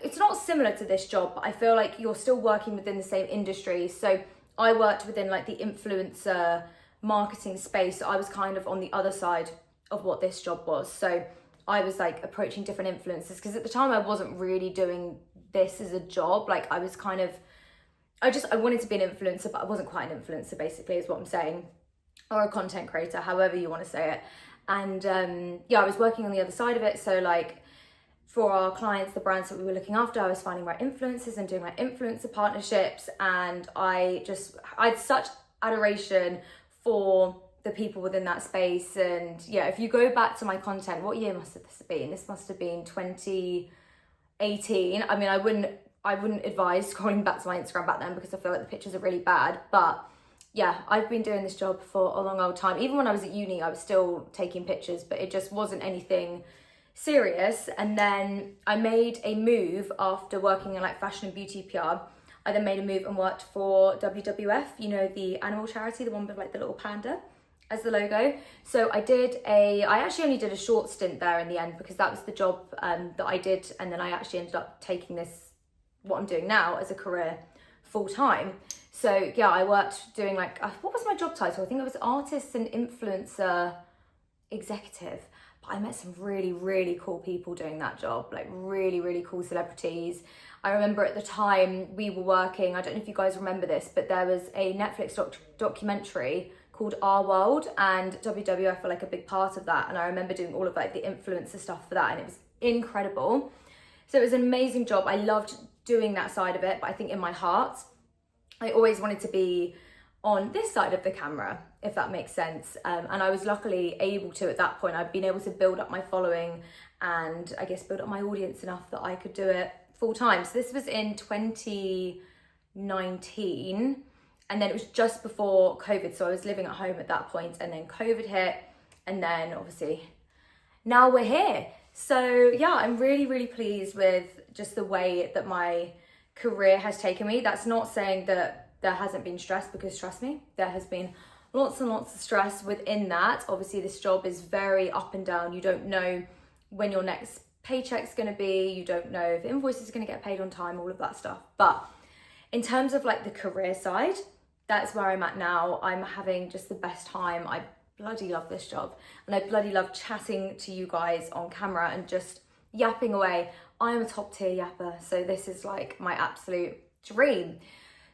it's not similar to this job, but I feel like you're still working within the same industry. So I worked within like the influencer marketing space. So I was kind of on the other side of what this job was. So I was like approaching different influencers, because at the time I wasn't really doing this as a job. Like I was kind of, I wanted to be an influencer, but I wasn't quite an influencer, basically, is what I'm saying, or a content creator, however you want to say it. And yeah, I was working on the other side of it. So like, for our clients, the brands that we were looking after, I was finding my influencers and doing my influencer partnerships. And I had such adoration for the people within that space. And yeah, if you go back to my content, what year must this have been? This must have been 2018. I mean, I wouldn't advise scrolling back to my Instagram back then, because I feel like the pictures are really bad. But yeah, I've been doing this job for a long old time. Even when I was at uni, I was still taking pictures, but it just wasn't anything serious. And then I made a move after working in like fashion and beauty PR. I then made a move and worked for WWF, you know, the animal charity, the one with like the little panda as the logo. So I actually only did a short stint there in the end, because that was the job that I did. And then I actually ended up taking what I'm doing now as a career full time. So yeah, I worked doing like, what was my job title? I think it was artist and influencer executive. But I met some really, really cool people doing that job, like really, really cool celebrities. I remember at the time we were working, I don't know if you guys remember this, but there was a Netflix documentary called Our World, and WWF were like a big part of that. And I remember doing all of like the influencer stuff for that, and it was incredible. So it was an amazing job. I loved doing that side of it, but I think in my heart, I always wanted to be on this side of the camera, if that makes sense. And I was luckily able to at that point. I'd been able to build up my following and I guess build up my audience enough that I could do it full time. So this was in 2019, and then it was just before COVID. So I was living at home at that point, and then COVID hit, and then obviously now we're here. So yeah, I'm really, really pleased with just the way that my career has taken me. That's not saying that there hasn't been stress, because trust me, there has been lots and lots of stress within that. Obviously, this job is very up and down. You don't know when your next paycheck's going to be. You don't know if invoices are going to get paid on time, all of that stuff. But in terms of like the career side, that's where I'm at now. I'm having just the best time. I bloody love this job, and I bloody love chatting to you guys on camera and just yapping away. I am a top tier yapper, so this is like my absolute dream.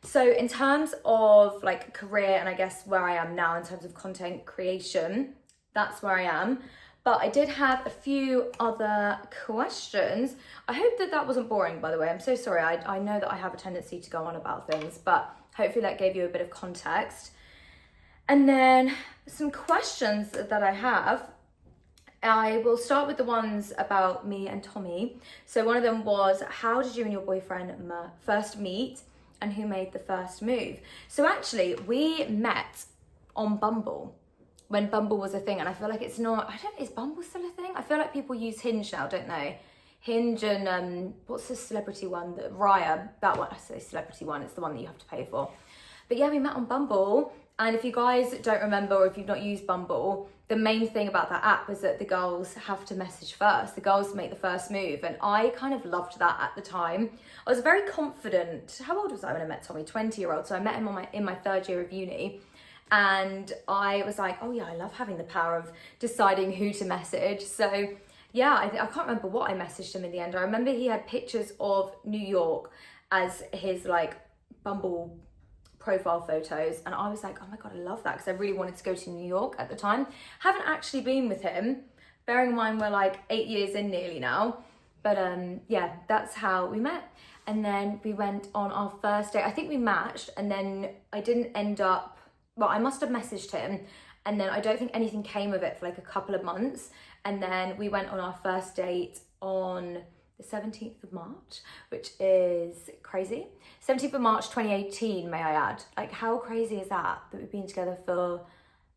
So in terms of like career, and I guess where I am now in terms of content creation, that's where I am. But I did have a few other questions. I hope that wasn't boring, by the way. I'm so sorry. I know that I have a tendency to go on about things, but hopefully that gave you a bit of context. And then some questions that I have. I will start with the ones about me and Tommy. So one of them was, how did you and your boyfriend first meet, and who made the first move? So actually, we met on Bumble when Bumble was a thing, and I feel like it's not, is Bumble still a thing? I feel like people use Hinge now, don't they? Hinge and what's the celebrity one? The Raya, that one. I say celebrity one, it's the one that you have to pay for. But yeah, we met on Bumble. And if you guys don't remember, or if you've not used Bumble, the main thing about that app is that the girls have to message first. The girls make the first move. And I kind of loved that at the time. I was very confident. How old was I when I met Tommy? 20-year-old. So I met him in my third year of uni. And I was like, oh yeah, I love having the power of deciding who to message. So yeah, I can't remember what I messaged him in the end. I remember he had pictures of New York as his like Bumble profile photos, and I was like, oh my god, I love that, because I really wanted to go to New York at the time. Haven't actually been with him, bearing in mind we're like 8 years in nearly now, but yeah, that's how we met. And then we went on our first date. I think we matched, and then I didn't end up, well, I must have messaged him, And then I don't think anything came of it for like a couple of months. And then we went on our first date on the 17th of March, which is crazy. 17th of March 2018, may I add. Like, how crazy is that we've been together for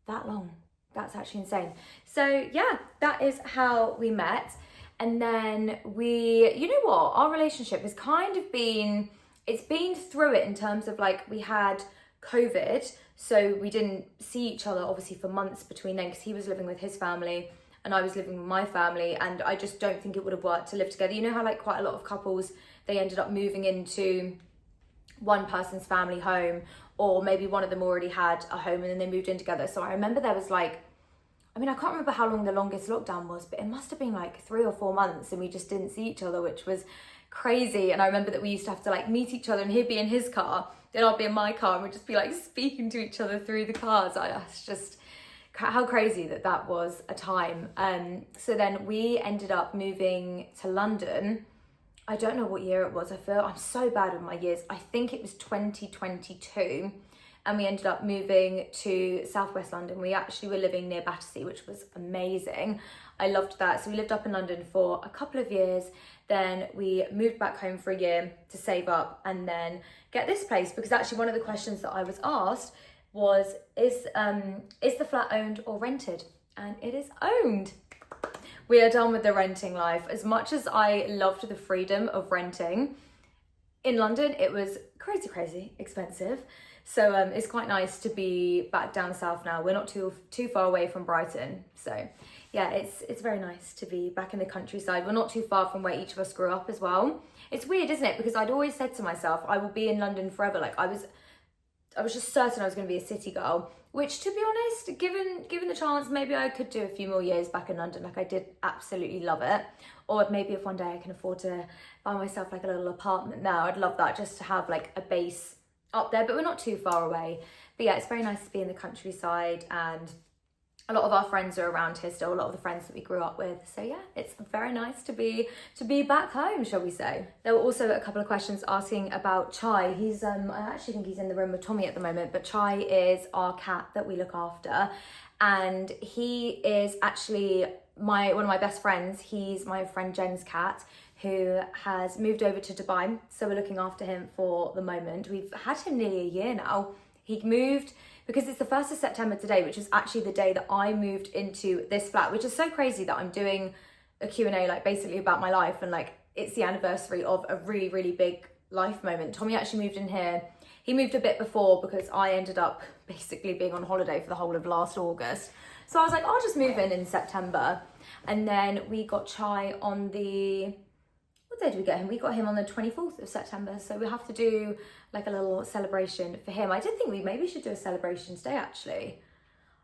that long? That's actually insane. So yeah, that is how we met. And then you know what, our relationship has kind of been, it's been through it in terms of like, we had COVID, so we didn't see each other obviously for months between then, because he was living with his family and I was living with my family, and I just don't think it would have worked to live together. You know how like quite a lot of couples, they ended up moving into one person's family home, or maybe one of them already had a home and then they moved in together. So I remember there was like, I mean, I can't remember how long the longest lockdown was, but it must have been like 3 or 4 months, and we just didn't see each other, which was crazy. And I remember that we used to have to like meet each other, and he'd be in his car, then I'd be in my car, and we'd just be like speaking to each other through the cars. It's just how crazy that was a time. So then we ended up moving to London. I don't know what year it was. I'm so bad with my years. I think it was 2022. And we ended up moving to Southwest London. We actually were living near Battersea, which was amazing. I loved that. So we lived up in London for a couple of years. Then we moved back home for a year to save up and then get this place, because actually one of the questions that I was asked was, is the flat owned or rented? And it is owned. We are done with the renting life. As much as I loved the freedom of renting, in London it was crazy expensive. So it's quite nice to be back down south now. We're not too far away from Brighton. So yeah, it's very nice to be back in the countryside. We're not too far from where each of us grew up as well. It's weird, isn't it? Because I'd always said to myself, I will be in London forever. Like I was just certain I was going to be a city girl, which, to be honest, given the chance, maybe I could do a few more years back in London. Like I did absolutely love it. Or maybe if one day I can afford to buy myself like a little apartment now, I'd love that, just to have like a base up there, but we're not too far away. But yeah, it's very nice to be in the countryside, and a lot of our friends are around here still, a lot of the friends that we grew up with. So yeah, it's very nice to be back home, shall we say. There were also a couple of questions asking about Chai. He's I actually think he's in the room with Tommy at the moment, but Chai is our cat that we look after, and he is actually one of my best friends. He's my friend Jen's cat, who has moved over to Dubai. So we're looking after him for the moment. We've had him nearly a year now. He moved, because it's the 1st of September today, which is actually the day that I moved into this flat, which is so crazy that I'm doing a Q&A like basically about my life, and like it's the anniversary of a really big life moment. Tommy actually moved in here. He moved a bit before because I ended up basically being on holiday for the whole of last August. So I was like, I'll just move in September. And then we got Chai on the, what day did we get him? We got him on the 24th of September. So we have to do like a little celebration for him. I did think we maybe should do a celebration today, actually.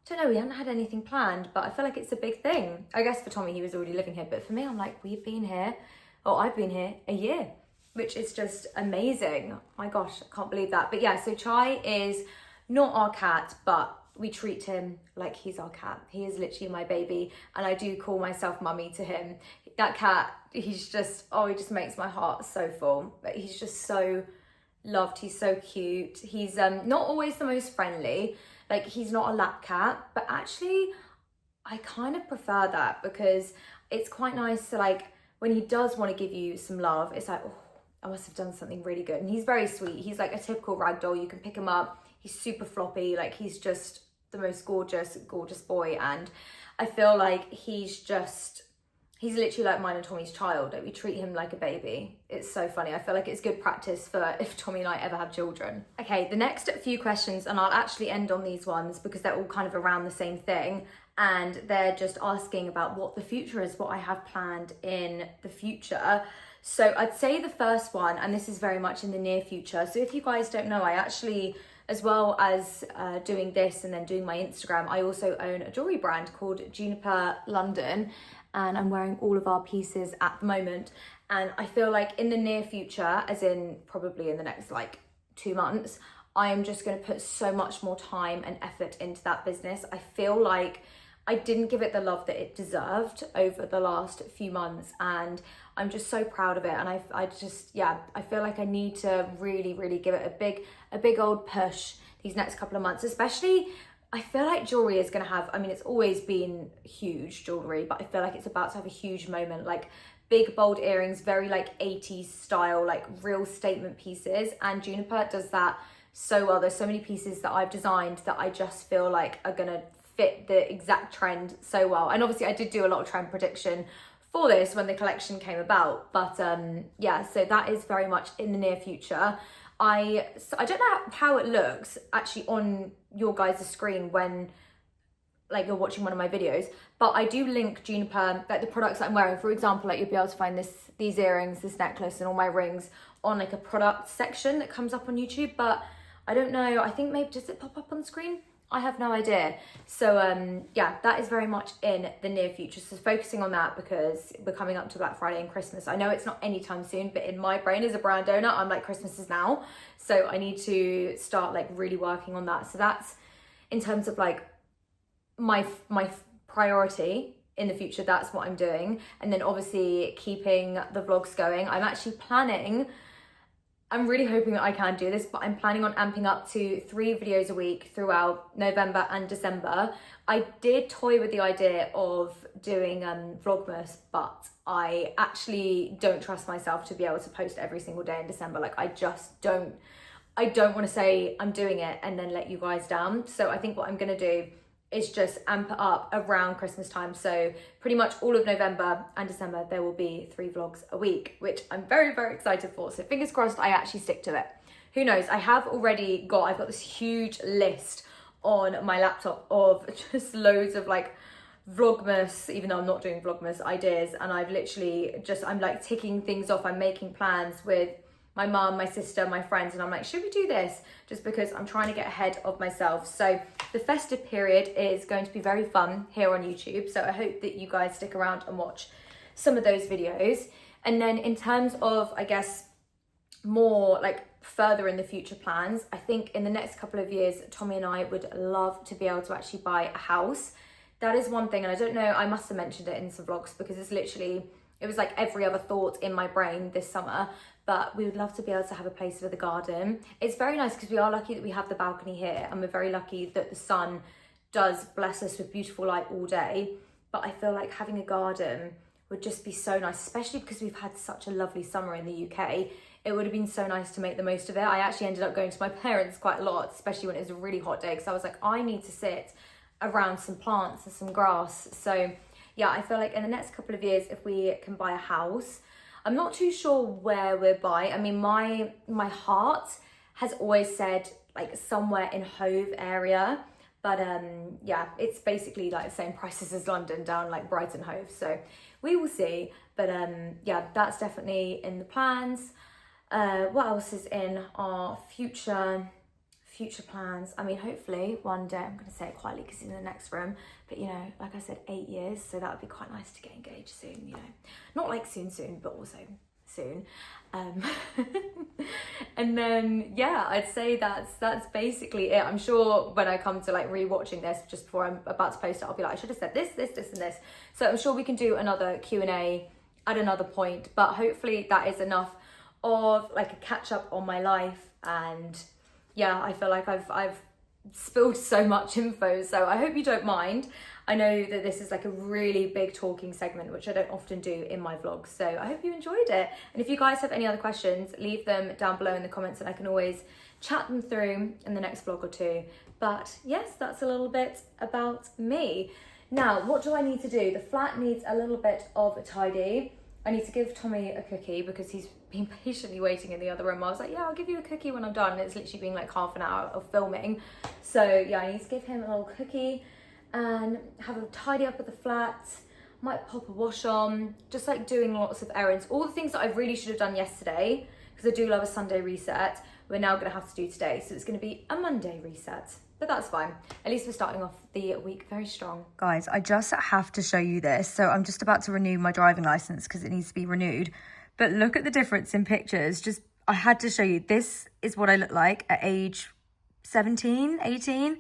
I don't know, we hadn't had anything planned, but I feel like it's a big thing. I guess for Tommy, he was already living here, but for me, I'm like, I've been here a year, which is just amazing. My gosh, I can't believe that. But yeah, so Chai is not our cat, but we treat him like he's our cat. He is literally my baby, and I do call myself mummy to him. That cat, he's just, he just makes my heart so full. But he's just so loved. He's so cute. He's not always the most friendly. Like, he's not a lap cat, but actually I kind of prefer that, because it's quite nice to, like, when he does want to give you some love, it's like, oh, I must have done something really good. And he's very sweet. He's like a typical ragdoll. You can pick him up. He's super floppy. Like, he's just the most gorgeous boy. And I feel like he's literally like mine and Tommy's child. Like, we treat him like a baby. It's so funny. I feel like it's good practice for if Tommy and I ever have children. Okay, the next few questions, and I'll actually end on these ones because they're all kind of around the same thing. And they're just asking about what the future is, what I have planned in the future. So I'd say the first one, and this is very much in the near future. So if you guys don't know, I actually, as well as doing this and then doing my Instagram, I also own a jewellery brand called JUNIPER LDN, and I'm wearing all of our pieces at the moment. And I feel like in the near future, as in probably in the next like 2 months, I am just going to put so much more time and effort into that business. I feel like I didn't give it the love that it deserved over the last few months, and I'm just so proud of it. And I feel like I need to really give it a big old push these next couple of months, especially I feel like jewellery is going to have, I mean, it's always been huge jewellery, but I feel like it's about to have a huge moment, like big bold earrings, very like 80s style, like real statement pieces. And Juniper does that so well. There's so many pieces that I've designed that I just feel like are going to fit the exact trend so well. And obviously I did do a lot of trend prediction for this when the collection came about, but yeah, so that is very much in the near future. I don't know how it looks actually on your guys' screen when like you're watching one of my videos, but I do link Juniper, like the products that I'm wearing. For example, like you'll be able to find these earrings, this necklace and all my rings on like a product section that comes up on YouTube, but I don't know, I think maybe, does it pop up on the screen? I have no idea. So yeah, that is very much in the near future. So focusing on that because we're coming up to Black Friday and Christmas. I know it's not anytime soon, but in my brain as a brand owner, I'm like, Christmas is now. So I need to start like really working on that. So that's in terms of like my priority in the future. That's what I'm doing. And then obviously keeping the vlogs going. I'm really hoping that I can do this, but I'm planning on amping up to 3 videos a week throughout November and December. I did toy with the idea of doing Vlogmas, but I actually don't trust myself to be able to post every single day in December. Like I don't want to say I'm doing it and then let you guys down. So I think what I'm going to do is just amp it up around Christmas time. So pretty much all of November and December, there will be 3 vlogs a week, which I'm very, very excited for. So fingers crossed I actually stick to it. Who knows? I've got this huge list on my laptop of just loads of like Vlogmas, even though I'm not doing Vlogmas ideas. And I've literally I'm like ticking things off. I'm making plans with my mum, my sister, my friends, and I'm like, should we do this? Just because I'm trying to get ahead of myself. So the festive period is going to be very fun here on YouTube. So I hope that you guys stick around and watch some of those videos. And then in terms of, I guess, more like further in the future plans, I think in the next couple of years, Tommy and I would love to be able to actually buy a house. That is one thing, and I don't know, I must have mentioned it in some vlogs because it was like every other thought in my brain this summer. But we would love to be able to have a place with a garden. It's very nice because we are lucky that we have the balcony here, and we're very lucky that the sun does bless us with beautiful light all day. But I feel like having a garden would just be so nice, especially because we've had such a lovely summer in the UK. It would have been so nice to make the most of it. I actually ended up going to my parents quite a lot, especially when it was a really hot day, because I was like, I need to sit around some plants and some grass. So yeah, I feel like in the next couple of years, if we can buy a house, I'm not too sure where we're by. I mean, my heart has always said like somewhere in Hove area, but yeah, it's basically like the same prices as London, down like Brighton Hove. So we will see. But yeah, that's definitely in the plans. What else is in our future plans? I mean, hopefully one day, I'm going to say it quietly because it's in the next room, but you know, like I said, 8 years, so that would be quite nice to get engaged soon, you know, not like soon, but also soon. And then yeah, I'd say that's basically it. I'm sure when I come to like rewatching this just before I'm about to post it, I'll be like, I should have said this and this. So I'm sure we can do another Q&A at another point, but hopefully that is enough of like a catch up on my life. And yeah, I feel like I've spilled so much info, so I hope you don't mind. I know that this is like a really big talking segment, which I don't often do in my vlogs, so I hope you enjoyed it. And if you guys have any other questions, leave them down below in the comments and I can always chat them through in the next vlog or two. But yes, that's a little bit about me. Now, what do I need to do? The flat needs a little bit of a tidy. I need to give Tommy a cookie because he's been patiently waiting in the other room. I was like, yeah, I'll give you a cookie when I'm done. And it's literally been like half an hour of filming. So yeah, I need to give him a little cookie and have a tidy up at the flat. Might pop a wash on, just like doing lots of errands. All the things that I really should have done yesterday, because I do love a Sunday reset, we're now gonna have to do today. So it's gonna be a Monday reset. But that's fine. At least we're starting off the week very strong. Guys, I just have to show you this. So I'm just about to renew my driving license because it needs to be renewed. But look at the difference in pictures. I had to show you. This is what I look like at age 17, 18.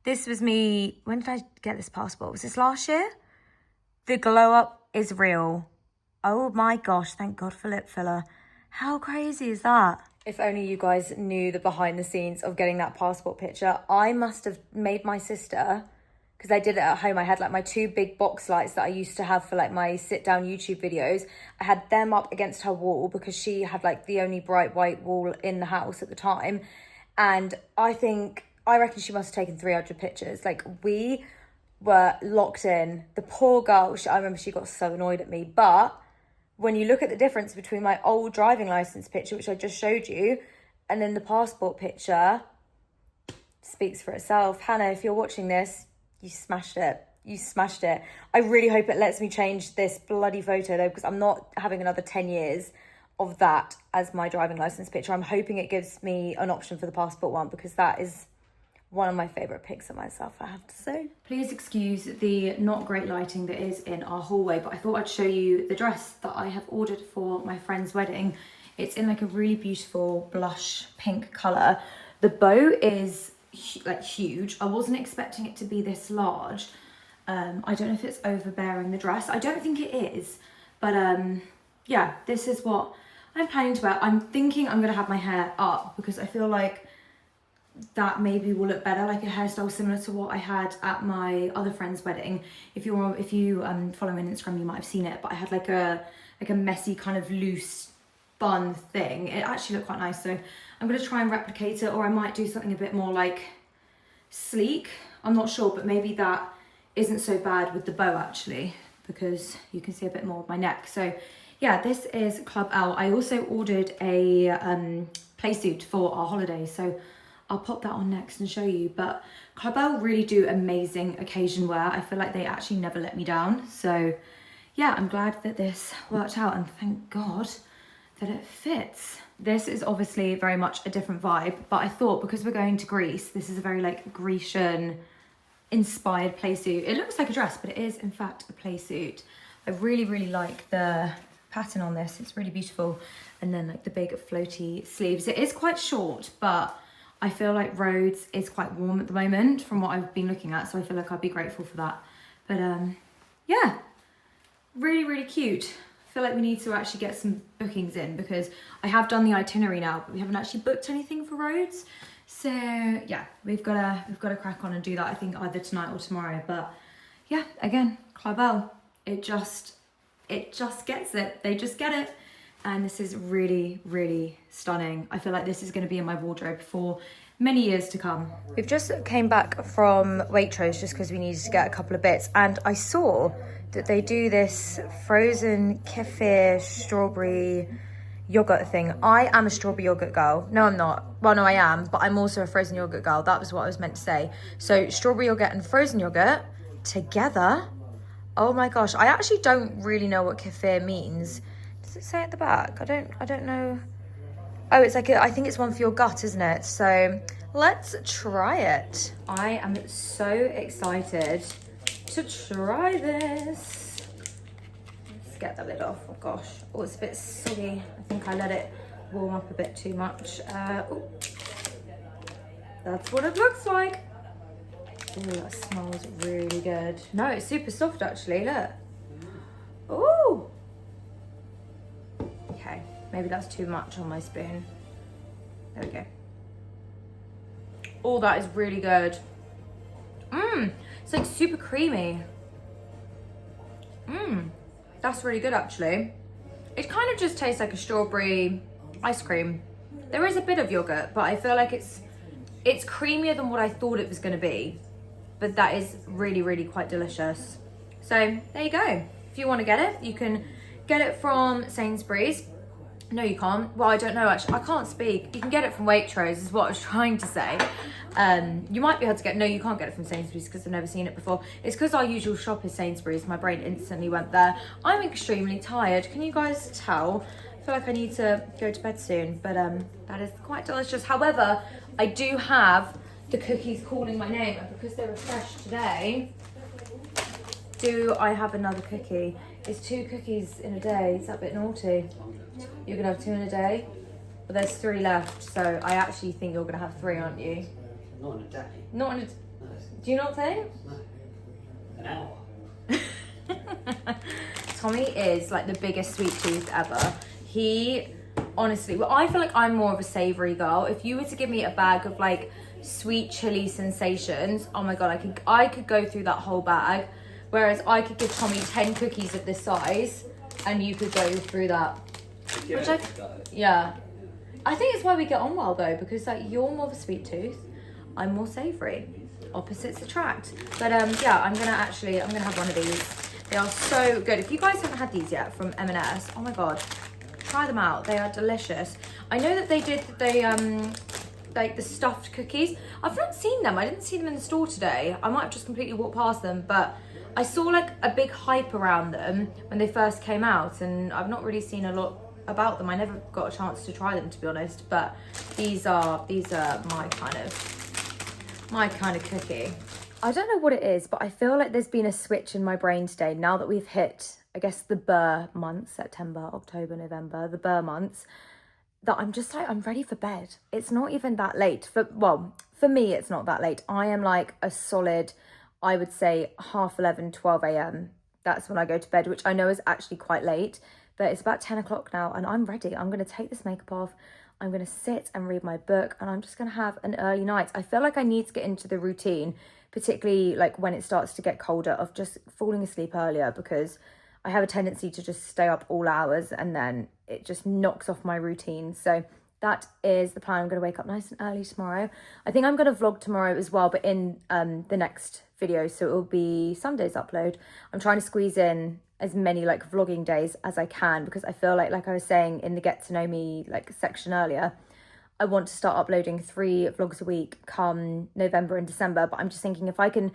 This was me. When did I get this passport? Was this last year? The glow up is real. Oh my gosh, thank God for lip filler. How crazy is that? If only you guys knew the behind the scenes of getting that passport picture. I must have made my sister, because I did it at home. I had like my 2 big box lights that I used to have for like my sit down YouTube videos. I had them up against her wall because she had like the only bright white wall in the house at the time. And I reckon she must have taken 300 pictures. Like, we were locked in. The poor girl, I remember she got so annoyed at me. But when you look at the difference between my old driving license picture, which I just showed you, and then the passport picture, speaks for itself. Hannah, if you're watching this, you smashed it. You smashed it. I really hope it lets me change this bloody photo though, because I'm not having another 10 years of that as my driving license picture. I'm hoping it gives me an option for the passport one, because that is one of my favourite pics of myself, I have to say. Please excuse the not great lighting that is in our hallway, but I thought I'd show you the dress that I have ordered for my friend's wedding. It's in like a really beautiful blush pink colour. The bow is like huge. I wasn't expecting it to be this large. I don't know if it's overbearing the dress. I don't think it is, but yeah, this is what I'm planning to wear. I'm thinking I'm gonna have my hair up because I feel like that maybe will look better, like a hairstyle similar to what I had at my other friend's wedding. If you follow me on Instagram, you might have seen it, but I had like a messy kind of loose bun thing. It actually looked quite nice, so I'm gonna try and replicate it, or I might do something a bit more like sleek. I'm not sure, but maybe that isn't so bad with the bow actually, because you can see a bit more of my neck. So yeah, this is Club L. I also ordered a play suit for our holiday, so I'll pop that on next and show you. But Club L really do amazing occasion wear. I feel like they actually never let me down. So yeah, I'm glad that this worked out, and thank God that it fits. This is obviously very much a different vibe, but I thought because we're going to Greece, this is a very like Grecian inspired play suit. It looks like a dress, but it is in fact a play suit. I really, really like the pattern on this. It's really beautiful. And then like the big floaty sleeves. It is quite short, but I feel like Rhodes is quite warm at the moment from what I've been looking at, so I feel like I'd be grateful for that. But yeah, really, really cute. I feel like we need to actually get some bookings in, because I have done the itinerary now, but we haven't actually booked anything for Rhodes. So yeah, we've got to crack on and do that, I think either tonight or tomorrow. But yeah, again, Club L, it just gets it. They just get it. And this is really, really stunning. I feel like this is going to be in my wardrobe for many years to come. We've just came back from Waitrose just because we needed to get a couple of bits. And I saw that they do this frozen kefir strawberry yogurt thing. I am a strawberry yogurt girl. No, I'm not. Well, no, I am. But I'm also a frozen yogurt girl. That was what I was meant to say. So strawberry yogurt and frozen yogurt together. Oh my gosh. I actually don't really know what kefir means. Does it say at the back? I don't know. Oh, it's like I think it's one for your gut, isn't it? So let's try it. I am so excited to try this. Let's get the lid off. Oh gosh. Oh, it's a bit soggy. I think I let it warm up a bit too much. Oh, that's what it looks like. Oh, that smells really good. No, it's super soft actually. Look. Oh. Okay, maybe that's too much on my spoon. There we go. Oh, that is really good. It's like super creamy. That's really good actually. It kind of just tastes like a strawberry ice cream. There is a bit of yogurt, but I feel like it's creamier than what I thought it was going to be. But that is really, really quite delicious. So there you go. If you want to get it, you can get it from Sainsbury's. No, you can't. Well, I don't know actually. I can't speak. You can get it from Waitrose is what I was trying to say. You might be able to get, no, you can't get it from Sainsbury's because I've never seen it before. It's because our usual shop is Sainsbury's. My brain instantly went there. I'm extremely tired. Can you guys tell? I feel like I need to go to bed soon, but that is quite delicious. However, I do have the cookies calling my name, and because they were fresh today, do I have another cookie? It's 2 cookies in a day. Is that a bit naughty? You're gonna have 2 in a day? But there's 3 left, so I actually think you're gonna have 3, aren't you? Not in a day. Not in a... No. Do you not think? No. An hour. Tommy is like the biggest sweet tooth ever. He honestly. Well, I feel like I'm more of a savoury girl. If you were to give me a bag of like sweet chili sensations, oh my God, I could go through that whole bag. Whereas I could give Tommy 10 cookies of this size and you could go through that. Which yeah. I think it's why we get on well though, because like you're more of a sweet tooth, I'm more savoury. Opposites attract. But yeah, I'm gonna have one of these. They are so good. If you guys haven't had these yet from M&S, oh my God, try them out. They are delicious. I know that they did like the stuffed cookies. I've not seen them. I didn't see them in the store today. I might have just completely walked past them, but I saw like a big hype around them when they first came out, and I've not really seen a lot about them. I never got a chance to try them, to be honest, but these are my kind of cookie. I don't know what it is, but I feel like there's been a switch in my brain today now that we've hit, I guess, the Burr months, September, October, November, the Burr months, that I'm just like, I'm ready for bed. It's not even that late. For me, it's not that late. I am like a solid, I would say 11:30, 12 a.m. That's when I go to bed, which I know is actually quite late. But it's about 10 o'clock now and I'm ready. I'm going to take this makeup off. I'm going to sit and read my book and I'm just going to have an early night. I feel like I need to get into the routine, particularly like when it starts to get colder, of just falling asleep earlier, because I have a tendency to just stay up all hours and then it just knocks off my routine. So that is the plan. I'm going to wake up nice and early tomorrow. I think I'm going to vlog tomorrow as well, but in the next video. So it will be Sunday's upload. I'm trying to squeeze in as many like vlogging days as I can, because I feel like I was saying in the get to know me like section earlier, I want to start uploading 3 vlogs a week come November and December. But I'm just thinking if I can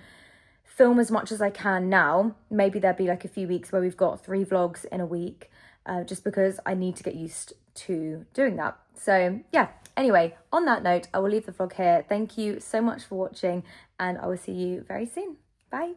film as much as I can now, maybe there'll be like a few weeks where we've got 3 vlogs in a week, just because I need to get used to doing that. So yeah, anyway, on that note, I will leave the vlog here. Thank you so much for watching and I will see you very soon. Bye.